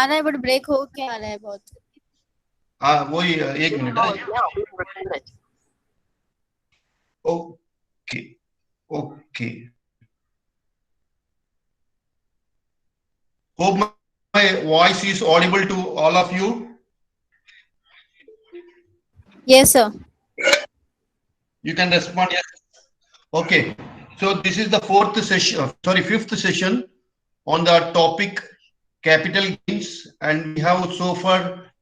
आ रहा है but break हो के आ रहा है बहुत। वही 1 मिनट है। Okay okay. Hope my voice is audible to all of you. Yes sir. You can respond yes. Okay. So this is the fourth session, sorry, fifth session on the topic capital gains, and we have so far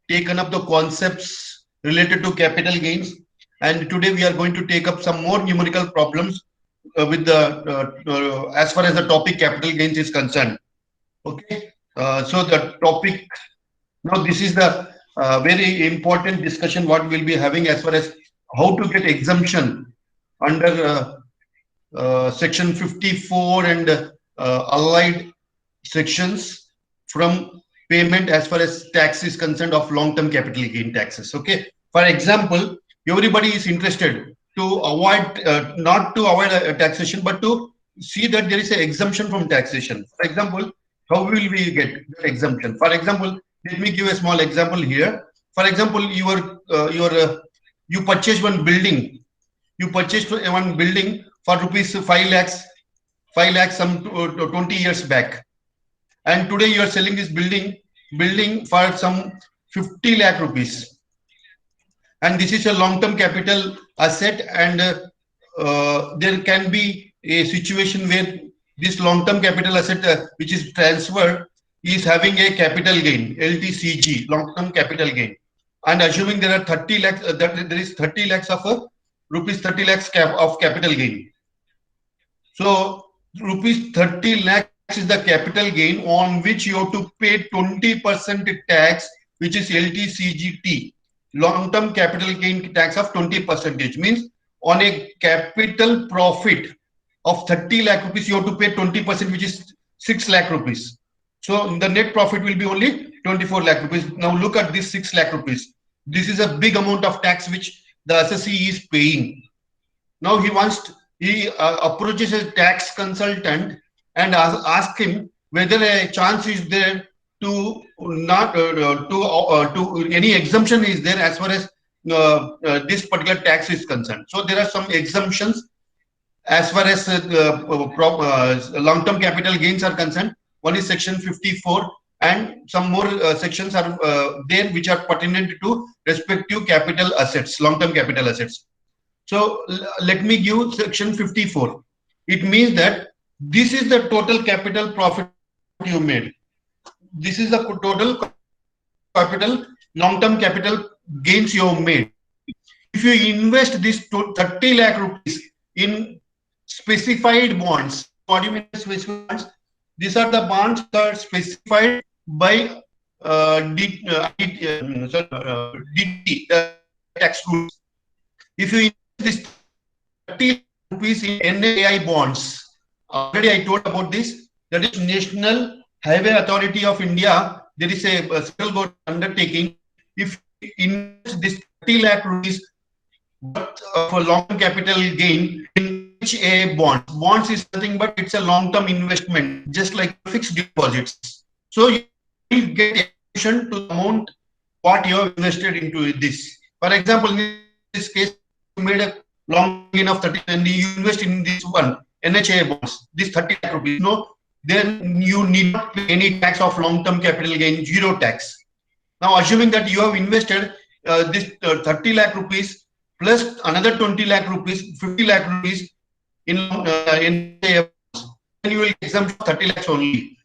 taken up the concepts related to capital gains. And today we are going to take up some more numerical problems with the as far as the topic capital gains is concerned. Okay. So the topic now, this is the very important discussion what we'll be having as far as how to get exemption under section 54 and allied sections from payment as far as tax is concerned of long-term capital gain taxes. Okay. For example, everybody is interested to avoid, not to avoid taxation, but to see that there is an exemption from taxation. For example, how will we get the exemption? For example, let me give a small example here. For example, you purchase one building. You purchased one building for rupees 5 lakhs some 20 years back, and today you are selling this building for some 50 lakh rupees, and this is a long-term capital asset, and there can be a situation where this long-term capital asset which is transferred is having a capital gain, LTCG, long-term capital gain, and assuming there are 30 lakhs that there is 30 lakhs of rupees 30 lakhs of capital gain. So rupees 30 lakhs is the capital gain on which you have to pay 20% tax, which is LTCGT, long-term capital gain tax of 20%. Means on a capital profit of 30 lakh rupees, you have to pay 20%, which is 6 lakh rupees. So the net profit will be only 24 lakh rupees. Now look at this 6 lakh rupees. This is a big amount of tax which the assessee is paying. Now he approaches a tax consultant and ask him whether a chance is there to not to any exemption is there as far as this particular tax is concerned. So there are some exemptions as far as long-term capital gains are concerned. One is section 54, and some more sections are there which are pertinent to respective capital assets, long-term capital assets. So let me give section 54. It means that this is the total capital profit you made. This is the total capital, long-term capital gains you have made. If you invest this 30 lakh rupees in specified bonds, what do you mean specified bonds? These are the bonds that are specified by DT, tax rules. If you invest this 30 rupees in NHAI bonds, already I told about this, that is National Highway Authority of India. There is a central government undertaking. If you invest this 30 lakh rupees for long-term capital gain in NHAI bonds, bonds is nothing but it's a long-term investment, just like fixed deposits. So you will get exemption to the amount what you have invested into this. For example, in this case, you made a long gain of 30 and you invest in this one NHAI bonds, this 30 lakh rupees. No, then you need not pay any tax of long-term capital gain, zero tax. Now, assuming that you have invested this 30 lakh rupees plus another 20 lakh rupees, 50 lakh rupees in NHAI bonds, then you will exempt 30 lakhs only.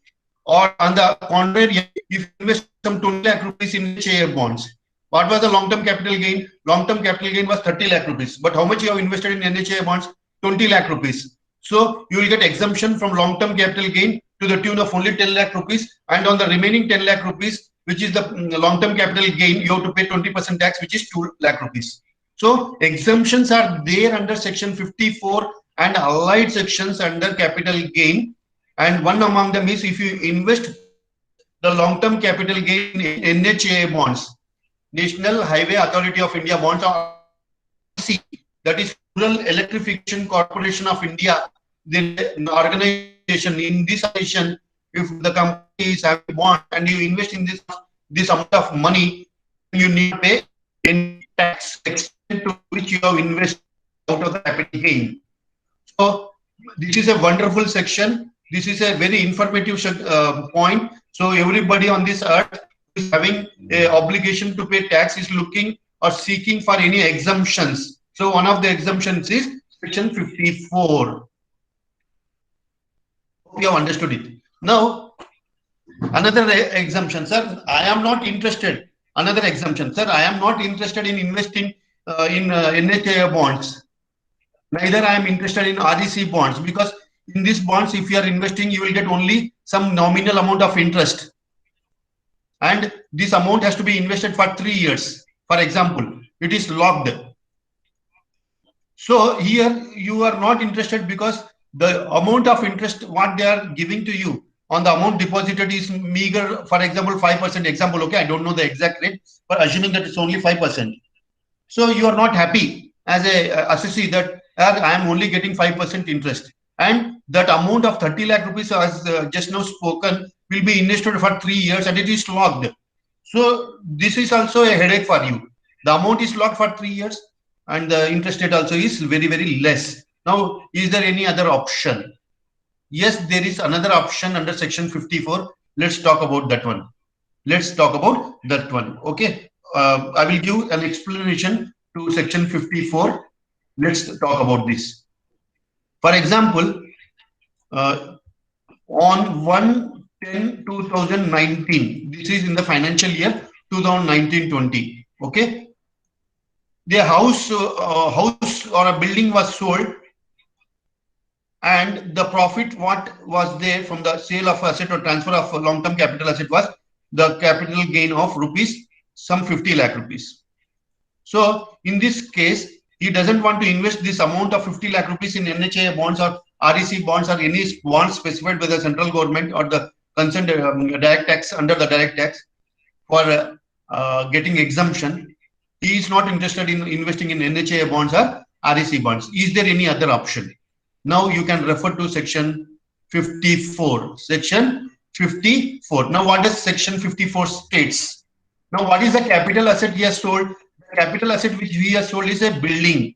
Or on the contrary, if you invest some 20 lakh rupees in NHAI bonds, what was the long-term capital gain? Long-term capital gain was 30 lakh rupees. But how much you have invested in NHAI bonds? 20 lakh rupees. So you will get exemption from long-term capital gain to the tune of only 10 lakh rupees. And on the remaining 10 lakh rupees, which is the long-term capital gain, you have to pay 20% tax, which is 2 lakh rupees. So exemptions are there under section 54 and allied sections under capital gain. And one among them is if you invest the long-term capital gain in NHAI bonds, National Highway Authority of India bonds, or REC, that is Rural Electrification Corporation of India, the organization. In this organization, if the company is having bond and you invest in this amount of money, you need to pay any tax extent to which you have invested out of the capital gain. So this is a wonderful section. This is a very informative point. So everybody on this earth who is having a obligation to pay tax is looking or seeking for any exemptions. So one of the exemptions is section 54. Hope you have understood it. Now, another exemption, sir. I am not interested. Another exemption, sir. I am not interested in investing in NHA bonds. Neither I am interested in REC bonds, because in these bonds, if you are investing, you will get only some nominal amount of interest. And this amount has to be invested for 3 years. For example, it is locked. So here you are not interested because the amount of interest what they are giving to you on the amount deposited is meager. For example, 5% example. Okay, I don't know the exact rate, but assuming that it's only 5%. So you are not happy as a assessee that I am only getting 5% interest, and that amount of 30 lakh rupees, as just now spoken, will be invested for 3 years and it is locked. So this is also a headache for you. The amount is locked for 3 years and the interest rate also is very, very less. Now, is there any other option? Yes, there is another option under section 54. Let's talk about that one. Let's talk about that one. Okay. I will give an explanation to section 54. Let's talk about this. For example, on 1/10/2019, this is in the financial year 2019-20. Okay, the house or a building was sold, and the profit what was there from the sale of asset or transfer of long-term capital asset was the capital gain of rupees some 50 lakh rupees. So in this case, he doesn't want to invest this amount of 50 lakh rupees in NHA bonds or REC bonds or any bonds specified by the central government or the concerned direct tax under the direct tax for getting exemption. He is not interested in investing in NHA bonds or REC bonds. Is there any other option? Now you can refer to section 54. Section 54. Now what does section 54 states? Now what is the capital asset he has sold? The capital asset which he has sold is a building.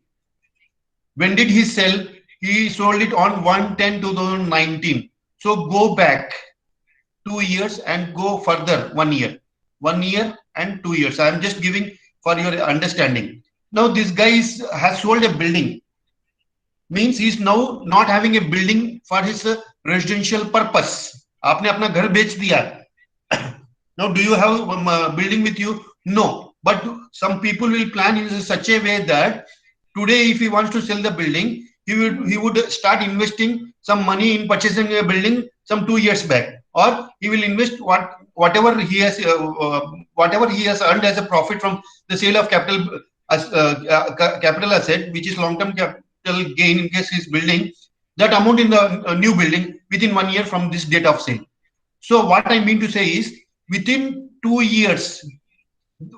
When did he sell? He sold it on 1/10/2019. So go back 2 years and go further 1 year. 1 year and 2 years. I am just giving for your understanding. Now this guy has sold a building. Means he is now not having a building for his residential purpose. आपने अपना घर बेच दिया. Now do you have a building with you? No. But some people will plan in such a way that today if he wants to sell the building, he would start investing some money in purchasing a building some 2 years back, or he will invest whatever he has earned as a profit from the sale of capital asset, which is long-term capital gain in case he's building that amount in the new building within 1 year from this date of sale. So what I mean to say is within 2 years,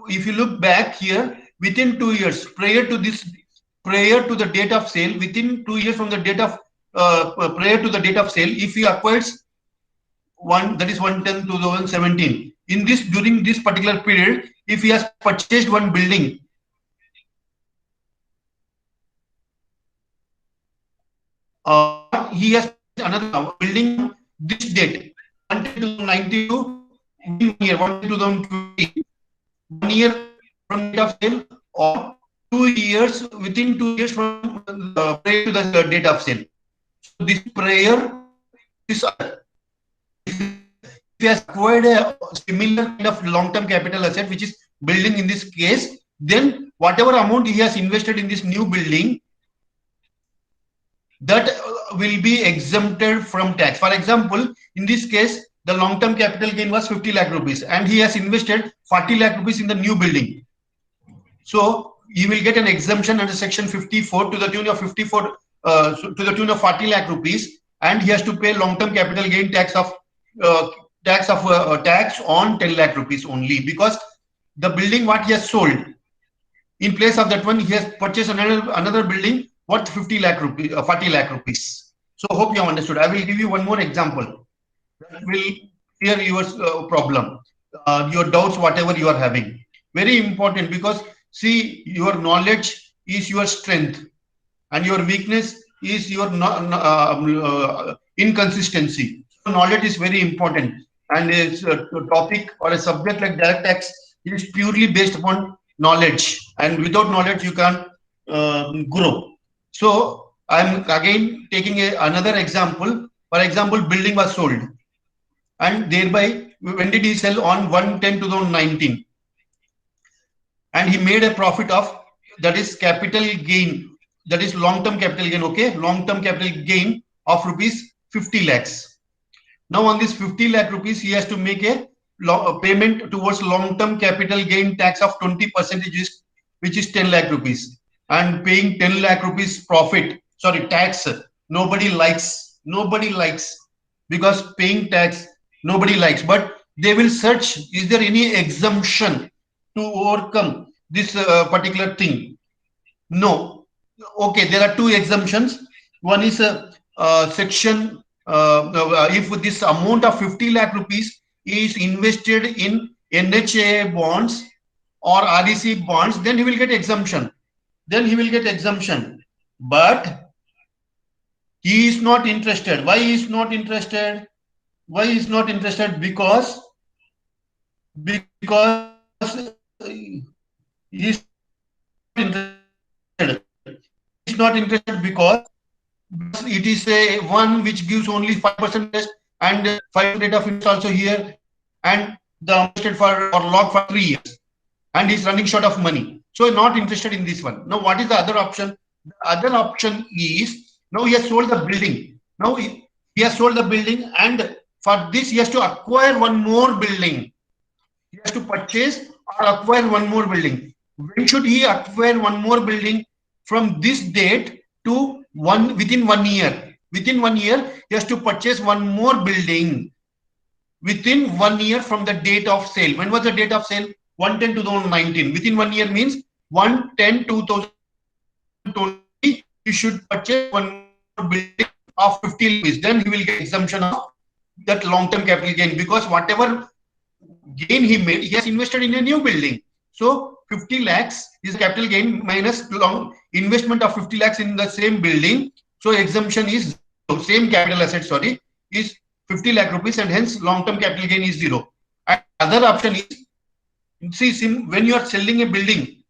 if you look back here, within 2 years prior to the date of sale, within 2 years from the date of prior to the date of sale, if he acquires that is 1/10/2017, in this during this particular period, if he has purchased one building, he has another building this date 1/10/2019 to 1 year 1/2020, 1 year from date of sale, or 2 years within 2 years from prior to the date of sale. So this prior is if he has acquired a similar kind of long-term capital asset, which is building in this case, then whatever amount he has invested in this new building, that will be exempted from tax. For example, in this case, the long-term capital gain was 50 lakh rupees and he has invested 40 lakh rupees in the new building. So he will get an exemption under section 54 to the tune of 40 lakh rupees, and he has to pay long-term capital gain tax on 10 lakh rupees only, because the building what he has sold, in place of that one he has purchased another building worth 40 lakh rupees. So hope you have understood. I will give you one more example. That will clear your problem, your doubts, whatever you are having. Very important, because see, your knowledge is your strength and your weakness is your inconsistency. So knowledge is very important, and it's a topic or a subject like direct tax is purely based upon knowledge, and without knowledge you can't grow. So I'm again taking another example. For example, building was sold, and thereby when did he sell? On 1/10/2019, and he made a profit of, that is capital gain, that is long term capital gain. Okay, long term capital gain of rupees 50 lakhs. Now on this 50 lakh rupees he has to make a payment towards long term capital gain tax of 20%, which is 10 lakh rupees. And paying 10 lakh rupees profit, sorry, tax, nobody likes, because paying tax nobody likes. But they will search, is there any exemption to overcome this particular thing? No. Okay, there are two exemptions. One is section, if this amount of 50 lakh rupees is invested in NHA bonds or REC bonds, then he will get exemption. But he is not interested. Why he is not interested? Because he is interested. He is not interested because it is a one which gives only 5% interest, and 5% rate of interest also here, and the invested for or locked for 3 years, and he's running short of money. So not interested in this one. Now what is the other option? The other option is, now he has sold the building. Now he has sold the building, and for this he has to acquire one more building. He has to purchase or acquire one more building. When should he acquire one more building? From this date to within 1 year. Within 1 year, he has to purchase one more building within 1 year from the date of sale. When was the date of sale? 1/10/2019. Within 1 year means 1/10/2020. He should purchase one more building of 50 rupees. Then he will get exemption of that long-term capital gain, because whatever gain he made, he has invested in a new building. So 50 lakhs is capital gain minus long investment of 50 lakhs in the same building. So exemption is zero. Same capital asset, sorry, is 50 lakh rupees, and hence long-term capital gain is zero. And other option is, see, when you are selling a building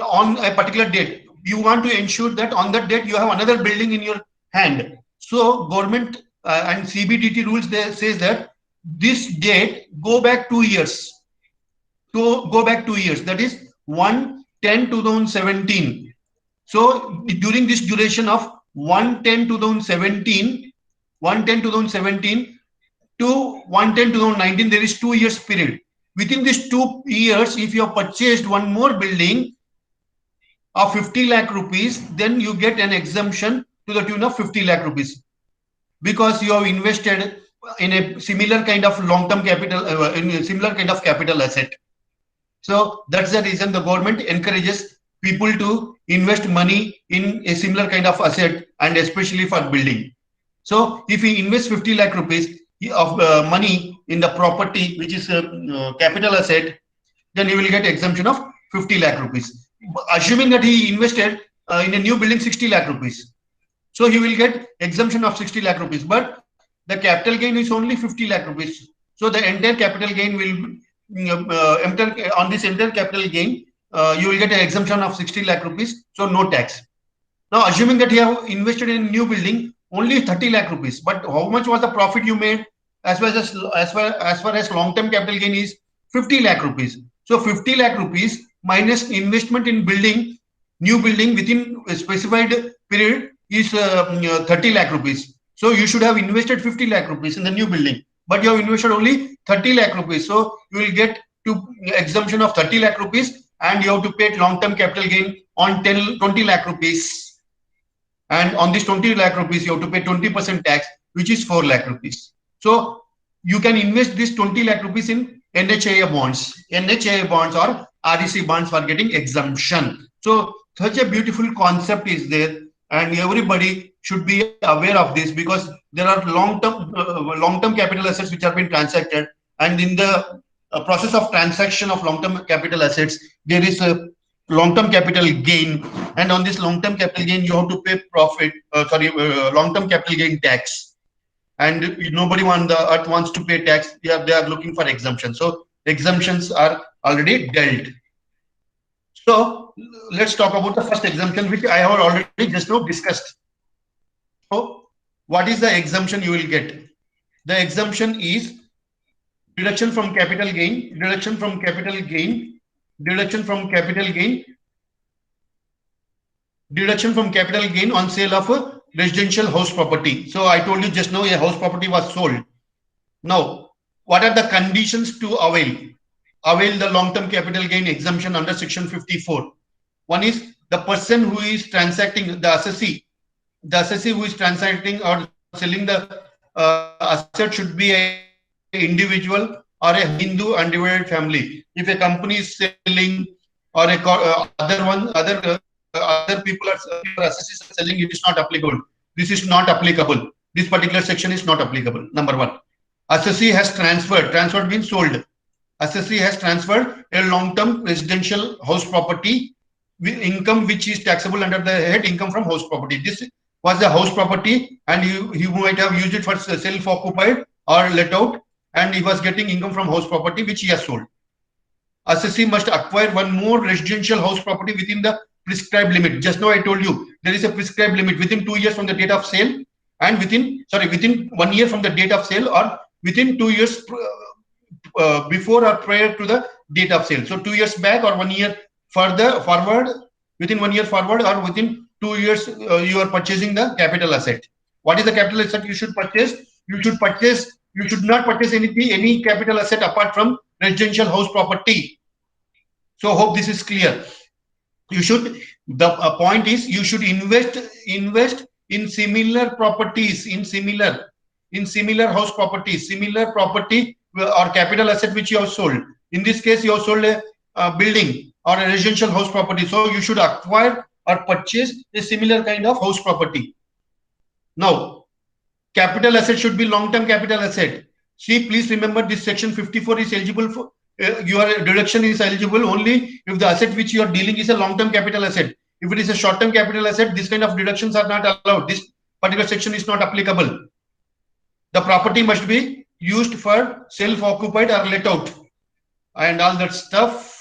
on a particular date, you want to ensure that on that date you have another building in your hand. So government and CBDT rules, they says that this date go back 2 years. Go back 2 years. That is 1/10/2017. So during this duration of 1/10/2017, 1/10/2017 to 1/10/2019, there is 2 years period. Within these 2 years, if you have purchased one more building of 50 lakh rupees, then you get an exemption to the tune of 50 lakh rupees, because you have invested in a similar kind of long-term capital, in a similar kind of capital asset. So that's the reason the government encourages people to invest money in a similar kind of asset, and especially for building. So if he invests 50 lakh rupees of money in the property, which is a capital asset, then he will get exemption of 50 lakh rupees. Assuming that he invested in a new building 60 lakh rupees. So he will get exemption of 60 lakh rupees, but the capital gain is only 50 lakh rupees. So the entire capital gain will on this entire capital gain, you will get an exemption of 60 lakh rupees, so no tax. Now, assuming that you have invested in a new building only 30 lakh rupees, but how much was the profit you made? As far as long-term capital gain is 50 lakh rupees. So 50 lakh rupees minus investment in new building within a specified period is 30 lakh rupees. So you should have invested 50 lakh rupees in the new building, but you have invested only 30 lakh rupees. So you will get to exemption of 30 lakh rupees, and you have to pay long-term capital gain on 20 lakh rupees. And on this 20 lakh rupees, you have to pay 20% tax, which is 4 lakh rupees. So you can invest this 20 lakh rupees in NHAI bonds. NHAI bonds or REC bonds for getting exemption. So such a beautiful concept is there, and everybody should be aware of this, because there are long-term capital assets which have been transacted, and in the process of transaction of long-term capital assets, there is a long-term capital gain, and on this long-term capital gain, you have to pay long-term capital gain tax, and nobody on the earth wants to pay tax. They are looking for exemption. So exemptions are already dealt. So let's talk about the first exemption, which I have already just now discussed. So what is the exemption you will get? The exemption is deduction from capital gain, deduction from capital gain, deduction from capital gain, deduction from capital gain on sale of a residential house property. So I told you just now a house property was sold. Now, what are the conditions to avail the long-term capital gain exemption under section 54? One is the person who is transacting, the assessee who is transacting or selling the asset should be an individual or a Hindu undivided family. If a company is selling, or other people are assessees are selling, it is not applicable. This is not applicable. This particular section is not applicable. Number one, assessee has transferred means sold. Assessee has transferred a long-term residential house property with income which is taxable under the head income from house property. This was the house property, and he might have used it for self-occupied or let out, and he was getting income from house property which he has sold. Assessee must acquire one more residential house property within the prescribed limit. Just now I told you there is a prescribed limit within 2 years from the date of sale, and within 1 year from the date of sale, or within 2 years before or prior to the date of sale. So 2 years back, or 1 year forward, within 1 year forward, or within 2 years you are purchasing the capital asset. What is the capital asset you should purchase? You should not purchase any capital asset apart from residential house property. So hope this is clear. The point is, you should invest in similar properties, in similar house properties, similar property or capital asset which you have sold. In this case, you have sold a building or a residential house property. So you should acquire or purchase a similar kind of house property. Now, capital asset should be long-term capital asset. See, please remember this section 54 is eligible for, your deduction is eligible only if the asset which you are dealing is a long-term capital asset. If it is a short-term capital asset, this kind of deductions are not allowed. This particular section is not applicable. The property must be used for self-occupied or let out and all that stuff.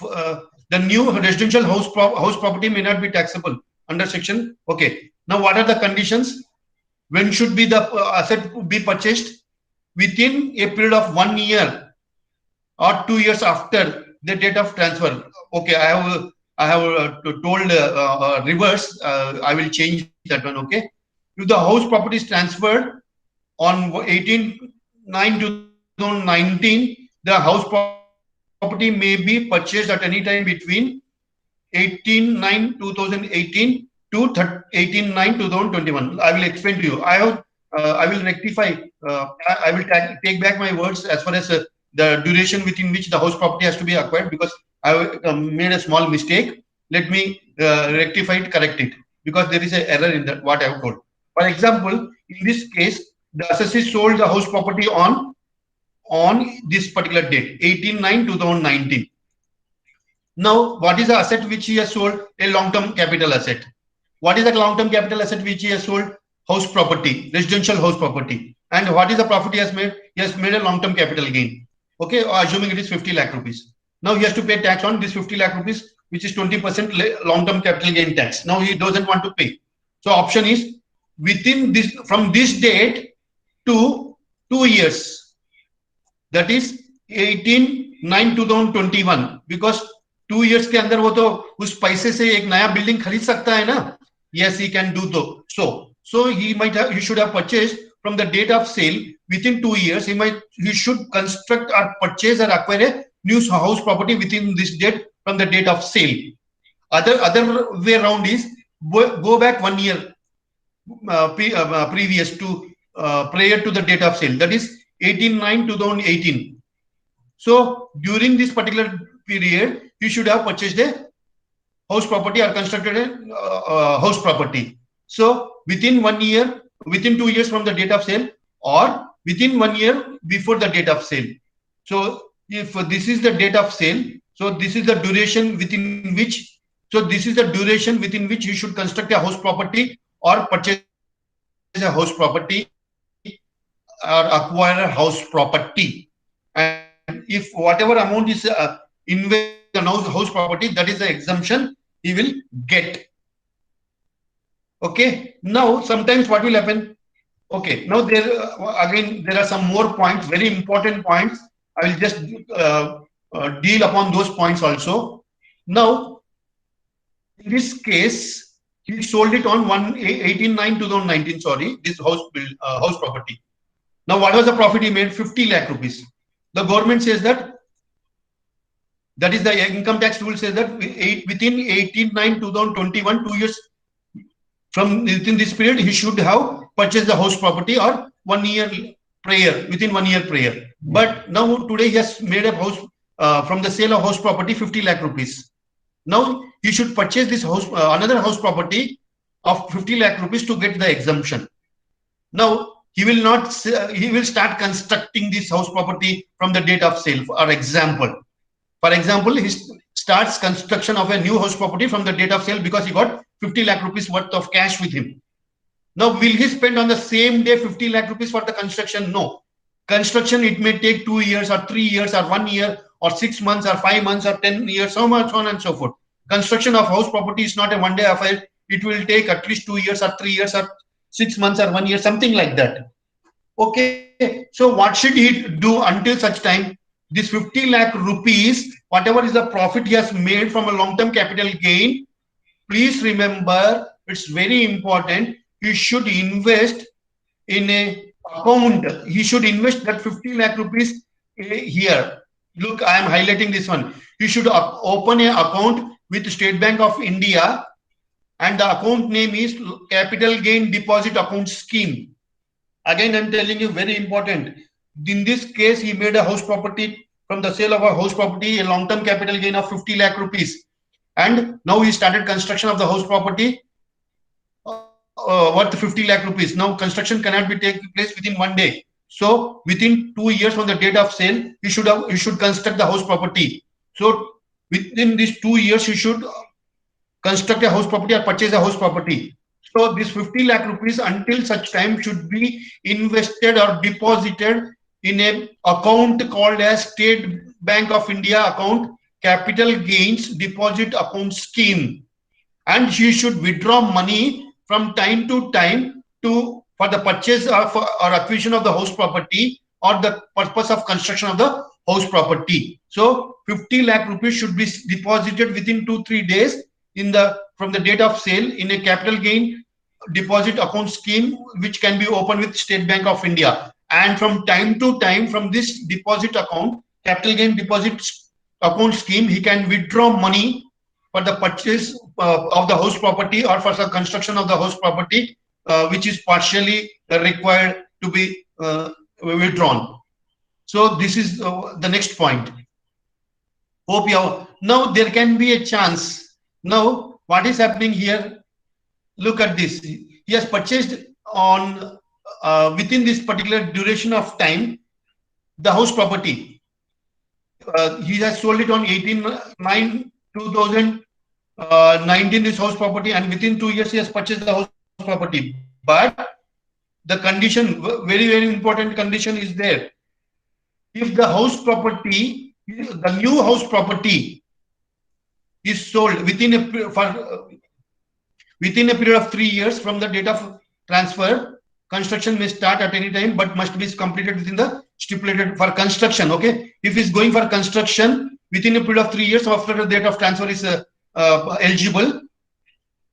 The new residential house property may not be taxable under section. Okay. Now, what are the conditions? When should be the asset be purchased? Within a period of 1 year or 2 years after the date of transfer. Okay, I have told reverse. I will change that one. Okay. If the house property is transferred on 18/9/2019, the house property may be purchased at any time between 18/9/2018 to 18/9/2021. I will explain to you. I will rectify. I will take back my words as far as the duration within which the house property has to be acquired, because I made a small mistake. Let me rectify it, correct it, because there is an error in that what I have told. For example, in this case, the assessee sold the house property on this particular date, 18/9/2019. Now, what is the asset which he has sold? A long-term capital asset. What is the long-term capital asset which he has sold? House property, residential house property. And what is the profit he has made? He has made a long-term capital gain. Okay, assuming it is 50 lakh rupees. Now he has to pay tax on this 50 lakh rupees, which is 20% long-term capital gain tax. Now he doesn't want to pay. So option is within this, from this date to 2 years. That is 18/9/2021. Because 2 years के अंदर वो तो उस पैसे से एक नया building खरीद सकता है ना? Yes, he can do so. So he should have purchased from the date of sale within 2 years. He should construct or purchase or acquire a new house property within this date from the date of sale. Other way around is go back 1 year previous to prior to the date of sale. That is 18/9/2018. So during this particular period, you should have purchased a house property or constructed a house property. So within 1 year, within 2 years from the date of sale, or within 1 year before the date of sale. So if this is the date of sale, so this is the duration within which, so this is the duration within which you should construct a house property or purchase a house property or acquire a house property. And if whatever amount is invested in the house property, that is the exemption he will get. Okay. Now, sometimes what will happen? Okay. Now there again there are some more points, very important points. I will just deal upon those points also. Now, in this case, he sold it on 18/9/2019. Sorry, this house property. Now, what was the profit he made? 50 lakh rupees. The government says that is the income tax rule says that within 18/9/2021, 2 years from within this period, he should have purchased the house property or 1 year prior, within 1 year prior. But now today he has made a house from the sale of house property 50 lakh rupees. Now he should purchase this house, another house property of 50 lakh rupees to get the exemption. Now he will not, he will start constructing this house property from the date of sale. For example, he starts construction of a new house property from the date of sale because he got 50 lakh rupees worth of cash with him. Now, will he spend on the same day 50 lakh rupees for the construction? No. Construction, it may take 2 years or 3 years or 1 year or 6 months or 5 months or 10 years, so much on and so forth. Construction of house property is not a one-day affair. It will take at least 2 years or 3 years or 6 months or 1 year, something like that. Okay. So what should he do until such time? This 50 lakh rupees, whatever is the profit he has made from a long-term capital gain, please remember, it's very important. He should invest in a account. He should invest that 50 lakh rupees here. Look, I am highlighting this one. He should open an account with State Bank of India, and the account name is Capital Gain Deposit Account Scheme. Again, I'm telling you, very important. In this case, he made a house property from the sale of a house property, a long-term capital gain of 50 lakh rupees. And now he started construction of the house property worth 50 lakh rupees. Now construction cannot be taking place within 1 day. So within 2 years from the date of sale, you should construct the house property. So within these 2 years, you should construct a house property or purchase a house property. So this 50 lakh rupees until such time should be invested or deposited in a account called as State Bank of India account, Capital Gains Deposit Account Scheme. And she should withdraw money from time to time for the purchase or acquisition of the house property or the purpose of construction of the house property. So 50 lakh rupees should be deposited within 2-3 days from the date of sale in a capital gain deposit account scheme, which can be opened with State Bank of India. And from time to time, from this deposit account, capital gain deposit account scheme, he can withdraw money for the purchase of the house property or for the construction of the house property, which is partially required to be withdrawn. So this is the next point. Hope you have. Now there can be a chance. Now what is happening here? Look at this. He has purchased on within this particular duration of time the house property. He has sold it on 18/9/2019 this house property, and within 2 years he has purchased the house property. But the condition, very important condition is there. If the house property, the new house property is sold within a period of 3 years from the date of transfer, construction may start at any time, but must be completed within the stipulated for construction. Okay, if it's going for construction within a period of 3 years after the date of transfer is eligible,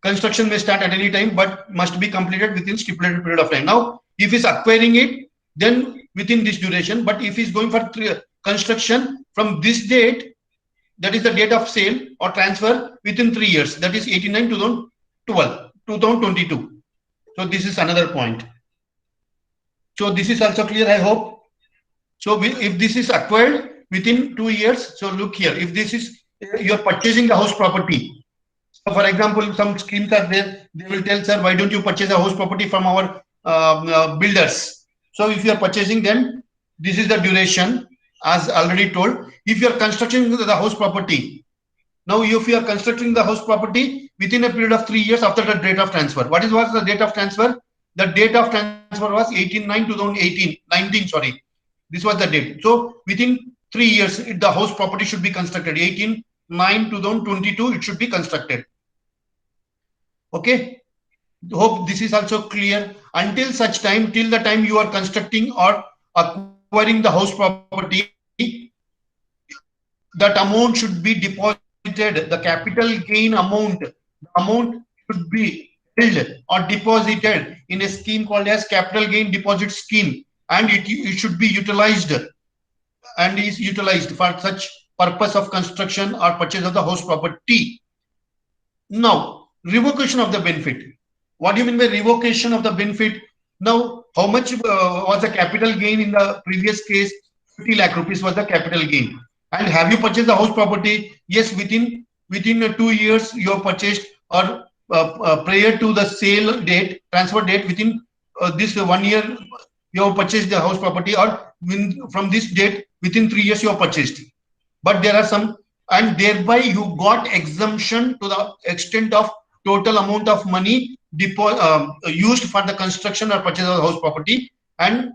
construction may start at any time, but must be completed within stipulated period of time. Now, if he's acquiring it, then within this duration. But if he's going for construction from this date, that is the date of sale or transfer, within 3 years, that is 2022. So this is another point. So this is also clear, I hope. So if this is acquired within 2 years, so look here, if this is, you're purchasing the house property For example, some schemes are there. They will tell, sir, why don't you purchase a house property from our builders? So if you are purchasing, then this is the duration, as already told. If you are constructing the house property, now if you are constructing the house property within a period of 3 years after the date of transfer, what was the date of transfer? The date of transfer was 18/9/2018, 19, sorry. This was the date. So within 3 years, the house property should be constructed. 18/9/2022, it should be constructed. Okay. Hope this is also clear. Until such time, till the time you are constructing or acquiring the house property, that amount should be deposited. The capital gain amount, the amount should be held or deposited in a scheme called as capital gain deposit scheme, and it should be utilized and is utilized for such purpose of construction or purchase of the house property. Now, revocation of the benefit. What do you mean by revocation of the benefit? Now, how much was the capital gain in the previous case? 50 lakh rupees was the capital gain. And have you purchased the house property? Yes, within 2 years you have purchased, or prior to the sale date, transfer date, within this 1 year you have purchased the house property, or from this date within 3 years you have purchased. But there are some, and thereby you got exemption to the extent of total amount of money used for the construction or purchase of the house property, and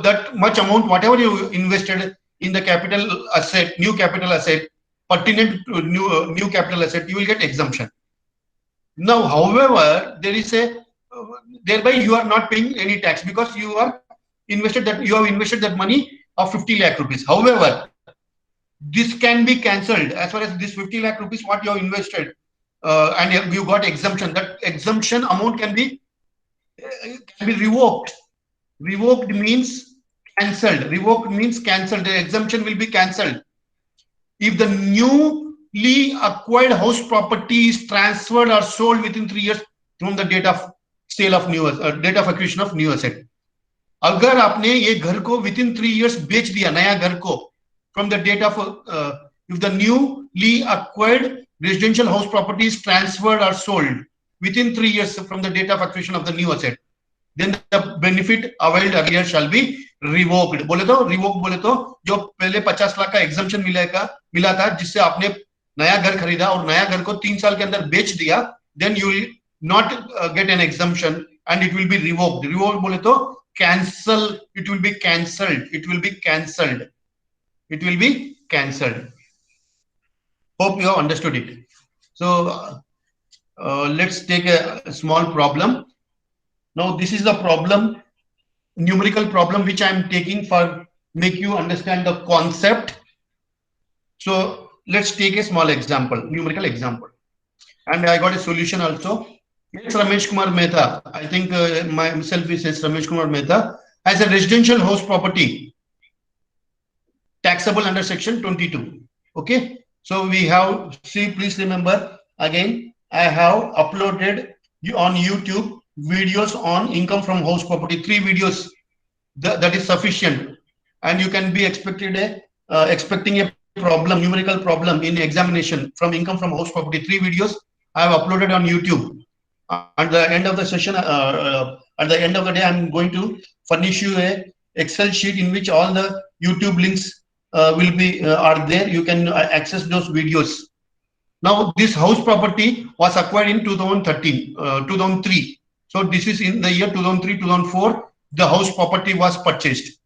that much amount, whatever you invested in the capital asset, new capital asset, pertinent to new capital asset, you will get exemption. Now, however, there is a thereby you are not paying any tax, because you have invested that money of 50 lakh rupees. However, this can be cancelled as far as this 50 lakh rupees what you have invested, and you got exemption. That exemption amount can be revoked. Revoked means cancelled. Revoked means cancelled. The exemption will be cancelled if the newly acquired house property is transferred or sold within 3 years from the date of sale of new date of acquisition of new asset. अगर आपने ये घर को within 3 years बेच दिया, नया घर को, from the date of if the newly acquired residential house property is transferred or sold within 3 years from the date of acquisition of the new asset, then the benefit availed earlier shall be revoked. बोले तो revoke बोले तो जो पहले 50 लाख का exemption मिला था, जिससे आपने नया घर खरीदा और नया घर को 3 साल के अंदर बेच दिया, then you will not get an exemption and it will be revoked. Revoked बोले तो cancel. It will be cancelled. It will be cancelled. It will be cancelled. Hope you have understood it. So let's take a small problem. Now this is the problem, numerical problem, which I am taking for make you understand the concept. So let's take a small example, numerical example, and I got a solution also. Yes, Ramesh Kumar Mehta. I think myself is Ramesh Kumar Mehta, as a residential house property taxable under section 22. Okay, so we have, see, please remember again, I have uploaded on YouTube videos on income from house property, 3 videos. That is sufficient, and you can be expecting a problem, numerical problem in examination from income from house property. 3 videos I have uploaded on YouTube. At the end of the session, at the end of the day, I'm going to furnish you a Excel sheet in which all the YouTube links will be are there. You can access those videos. Now, this house property was acquired in 2003. So this is in the year 2003, 2004. The house property was purchased.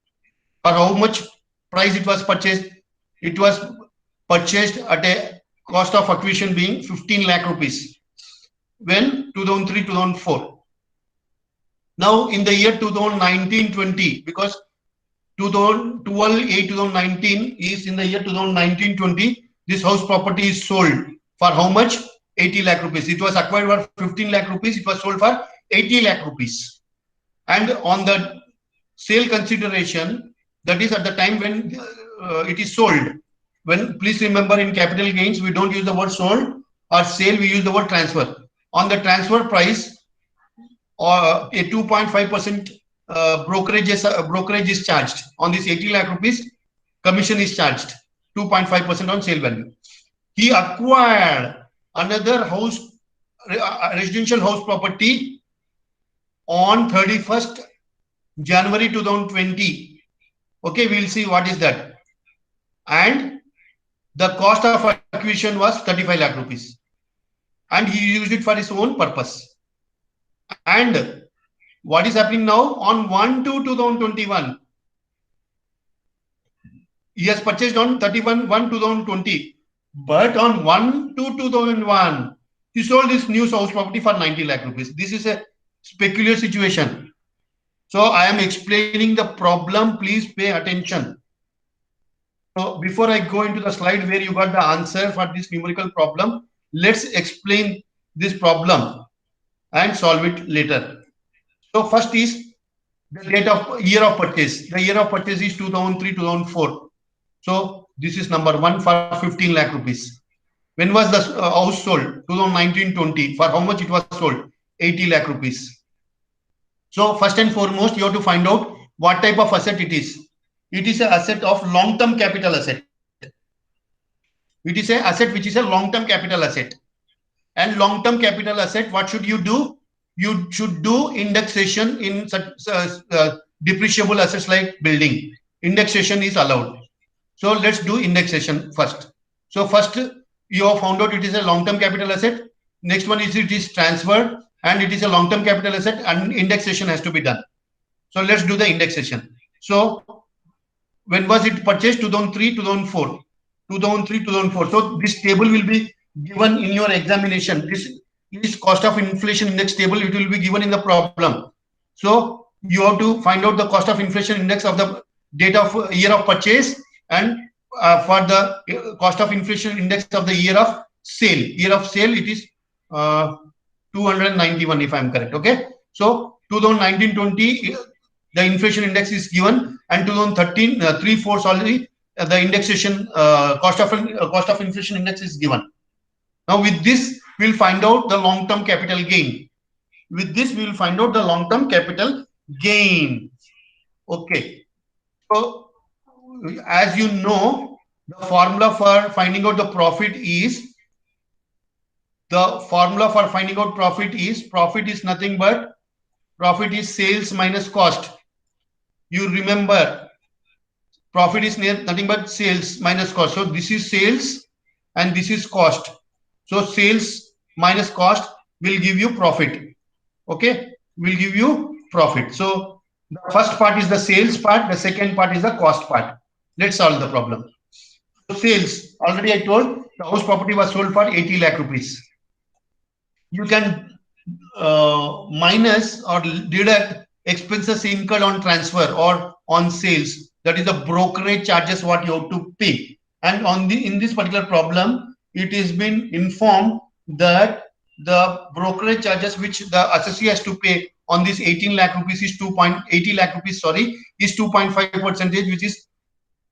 For how much price it was purchased? It was purchased at a cost of acquisition being 15 lakh rupees. When 2003, 2004. Now in the year 2019-20, because 2012-8-2019 is in the year 2019-20, this house property is sold for how much? 80 lakh rupees. It was acquired for 15 lakh rupees. It was sold for 80 lakh rupees. And on the sale consideration, that is at the time when it is sold. When, please remember, in capital gains, we don't use the word sold or sale, we use the word transfer. On the transfer price, a 2.5% brokerage is charged. On this 80 lakh rupees, commission is charged, 2.5% on sale value. He acquired another house residential house property on 31st January 2020. Okay, we'll see what is that. And the cost of acquisition was 35 lakh rupees. And he used it for his own purpose. And what is happening now? On 1/2/2021, he has purchased on 31/1/2020. But on 1/2/2001, he sold this new house property for 90 lakh rupees. This is a peculiar situation. So I am explaining the problem. Please pay attention. So before I go into the slide where you got the answer for this numerical problem, let's explain this problem and solve it later. So first is the date of year of purchase. The year of purchase is 2003-2004. So this is number one for 15 lakh rupees. When was the house sold? 2019-20. For how much it was sold? 80 lakh rupees. So first and foremost, you have to find out what type of asset it is. It is an asset of long-term capital asset. It is an asset which is a long-term capital asset. And long-term capital asset, what should you do? You should do indexation in such depreciable assets like building. Indexation is allowed. So let's do indexation first. So first you have found out it is a long-term capital asset. Next one is it is transferred and it is a long-term capital asset and indexation has to be done. So let's do the indexation. So when was it purchased? 2003-2004. 2003-2004. So this table will be given in your examination. This cost of inflation index table, it will be given in the problem. So you have to find out the cost of inflation index of the date of year of purchase and for the cost of inflation index of the year of sale. Year of sale, it is 291 if I am correct. Okay. So 2019-20, the inflation index is given, and 2013 3/4 already the indexation cost of inflation index is given. Now with this we'll find out the long-term capital gain. With this we will find out the long-term capital gain. Okay. So as you know, the formula for finding out the profit is profit is nothing but profit is sales minus cost. You remember, profit is nothing but sales minus cost. So this is sales and this is cost. So sales minus cost will give you profit. Okay, will give you profit. So the first part is the sales part, the second part is the cost part. Let's solve the problem. So sales, already I told the house property was sold for 80 lakh rupees. You can minus or deduct expenses incurred on transfer or on sales. That is the brokerage charges what you have to pay. And on in this particular problem, it has been informed that the brokerage charges which the assessee has to pay on this 18 lakh rupees is 2.80 lakh rupees, sorry, is 2.5%, which is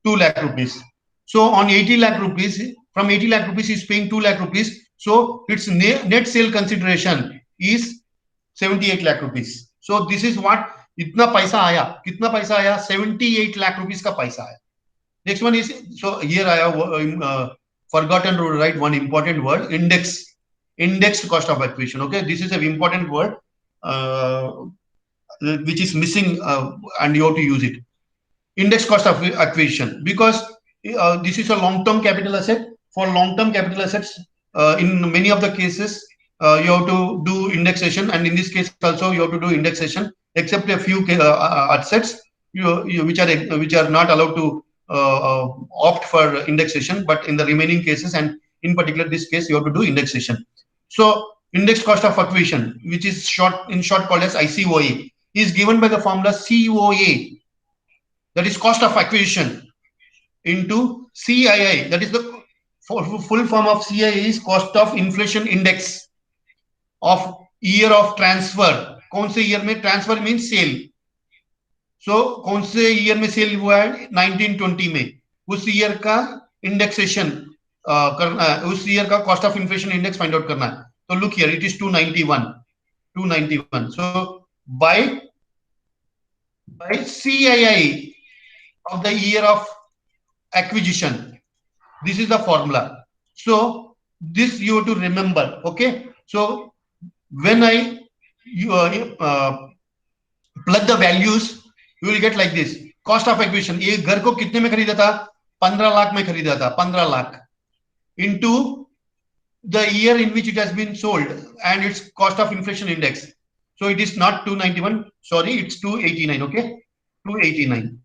2 lakh rupees. So on 80 lakh rupees, from 80 lakh rupees is paying 2 lakh rupees. So its net sale consideration is 78 lakh rupees. So this is what itna paisa aaya. Kitna paisa aaya? 78 lakh rupees ka paisa aaya. Next one is, so here I have forgotten to write one important word, indexed cost of acquisition. Okay, this is an important word which is missing and you have to use it. Index cost of acquisition, because this is a long-term capital asset. For long-term capital assets, in many of the cases, you have to do indexation, and in this case also you have to do indexation, except a few assets which are not allowed to opt for indexation, but in the remaining cases, and in particular this case, you have to do indexation. So index cost of acquisition, which is in short called as ICOA, is given by the formula COA, that is cost of acquisition, into CII, that is the full form of CII is cost of inflation index of year of transfer. कौन से year में transfer means sale. So कौन से year में sale हुआ है? 1920 में. उस year का indexation करना है, उस year का cost of inflation index find out करना है. So look here, it is 291. So by CII of the year of acquisition, this is the formula. So this you have to remember. Okay, so when you plug the values, you will get like this. Cost of acquisition, ये घर को कितने में खरीदा था? 15 लाख में खरीदा था, 15 lakh into the year in which it has been sold and its cost of inflation index. So it is not 291, sorry, it's 289. Okay, 289.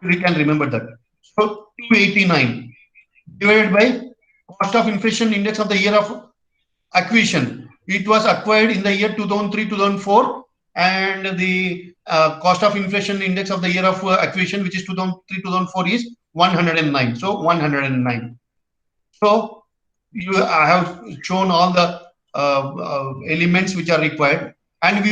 We can remember that. So 289 divided by cost of inflation index of the year of acquisition. It was acquired in the year 2003 2004, and the cost of inflation index of the year of acquisition, which is 2003 2004, is 109. So 109. So I have shown all the elements which are required, and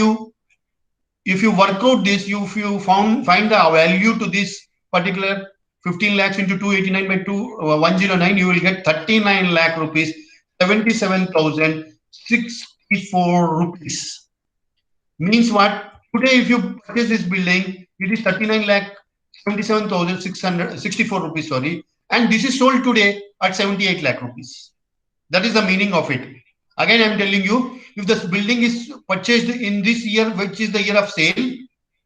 if you work out this, if you find the value to this particular 15 lakhs into 289 by 109, you will get 39 lakh rupees, 77,064 rupees. Means what? Today, if you purchase this building, it is 39 lakh 77,664 rupees. Sorry, and this is sold today at 78 lakh rupees. That is the meaning of it. Again, I am telling you, if this building is purchased in this year, which is the year of sale,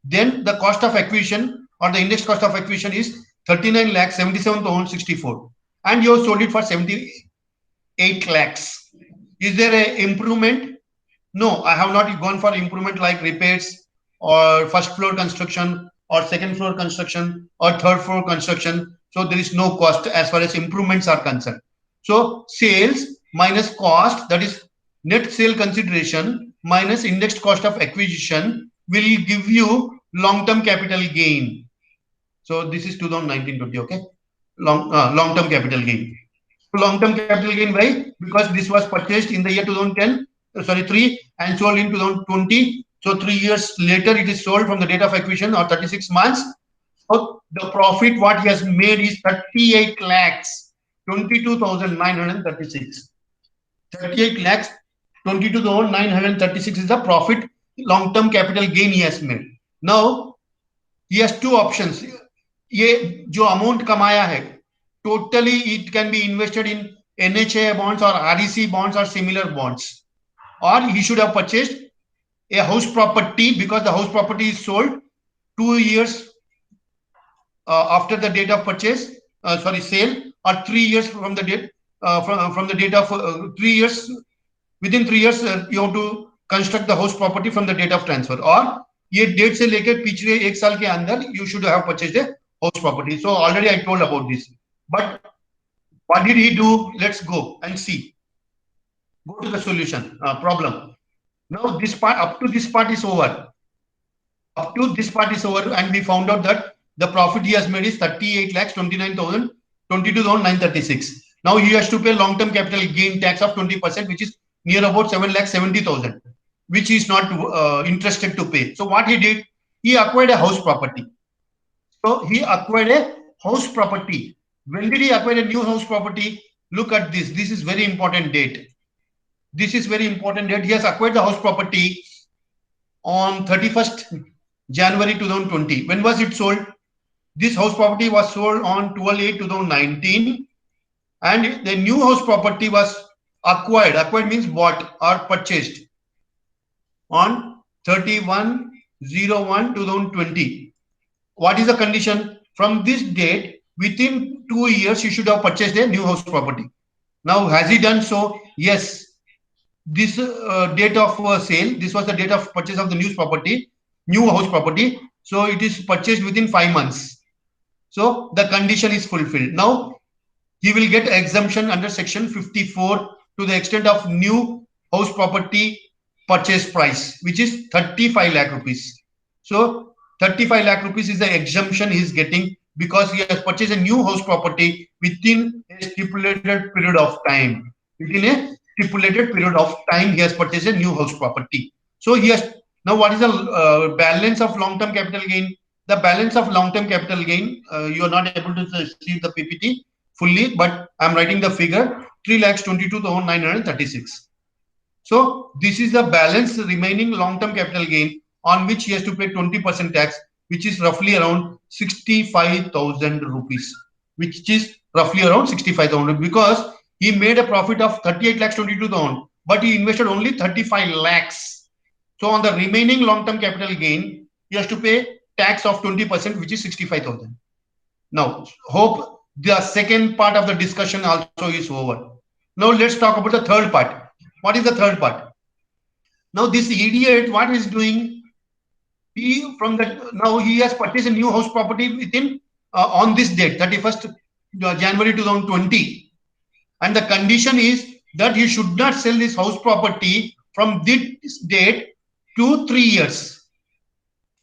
then the cost of acquisition or the index cost of acquisition is 39 lakhs 77,064, and you have sold it for 78 lakhs. Is there an improvement? No, I have not gone for improvement like repairs or first floor construction or second floor construction or third floor construction. So there is no cost as far as improvements are concerned. So sales minus cost, that is net sale consideration minus indexed cost of acquisition, will give you long-term capital gain. So this is 2019-20, okay? Long-term capital gain. Long-term capital gain, why? Because this was purchased in the year 2010, sorry, 3, and sold in 2020. So 3 years later, it is sold from the date of acquisition, or 36 months. So the profit what he has made is 38 lakhs 22,936. 38 lakhs 22,936 is the profit, long-term capital gain he has made. Now he has two options. ये जो amount कमाया है, totally it can be invested in NHA bonds or REC bonds or similar bonds, or he should have purchased a house property, because the house property is sold 2 years after the date of purchase, sale, or 3 years from the date from the date of 3 years. Within 3 years you have to construct the house property from the date of transfer, or ये date से लेकर पिछले 1 साल के अंदर you should have purchased a house property. So already I told about this. But what did he do? Let's go and see. Go to the solution problem. Now this part, up to this part is over. Up to this part is over, and we found out that the profit he has made is 38 lakhs 22,936. Now he has to pay long-term capital gain tax of 20%, which is near about 7 lakhs 70,000, which he is not interested to pay. So what he did, he acquired a house property. So he acquired a house property. When did he acquire a new house property? Look at this. This is very important date. This is very important date. He has acquired the house property on 31st January 2020. When was it sold? This house property was sold on 12/8/2019, and the new house property was acquired. Acquired means bought or purchased on 31/01/2020. What is the condition? From this date, within 2 years, you should have purchased a new house property. Now, has he done so? Yes. This date of sale, this was the date of purchase of the new house property. So it is purchased within 5 months. So the condition is fulfilled. Now he will get exemption under section 54 to the extent of new house property purchase price, which is 35 lakh rupees. So 35 lakh rupees is the exemption he is getting, because he has purchased a new house property within a stipulated period of time. Within a stipulated period of time, he has purchased a new house property. So he has, now what is the balance of long-term capital gain? The balance of long-term capital gain, you are not able to see the PPT fully, but I'm writing the figure, 3,22,936. So this is the balance remaining long-term capital gain on which he has to pay 20% tax, which is roughly around 65,000 rupees, which is roughly around 65,000, because he made a profit of 38 lakhs 22,000. but he invested only 35 lakhs. So on the remaining long-term capital gain, he has to pay tax of 20%, which is 65,000. Now, hope the second part of the discussion also is over. Now let's talk about the third part. What is the third part? Now this idiot, what is doing? Now he has purchased a new house property within on this date, 31st January 2020, and the condition is that he should not sell this house property from this date to 3 years.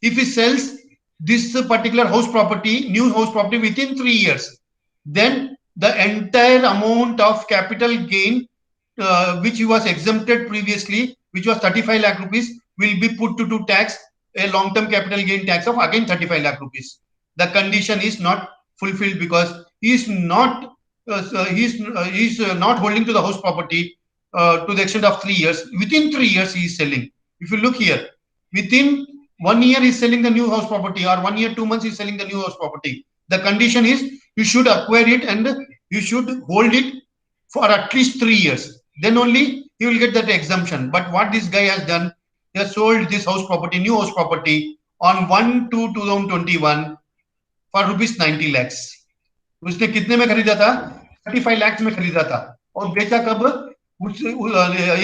If he sells this particular house property, new house property within 3 years, then the entire amount of capital gain which he was exempted previously, which was 35 lakh rupees, will be put to tax, a long-term capital gain tax of again 35 lakh rupees. The condition is not fulfilled because he is not not holding to the house property to the extent of 3 years. Within 3 years, he is selling. If you look here, within 1 year he's selling the new house property, or 1 year 2 months he's selling the new house property. The condition is you should acquire it and you should hold it for at least 3 years. Then only he will get that exemption. But what this guy has done, he has sold this house property, new house property, on 1/2/2021 for rupees 90 lakhs. उसने कितने में खरीदा था? 35 lakhs में खरीदा था, और बेचा कब?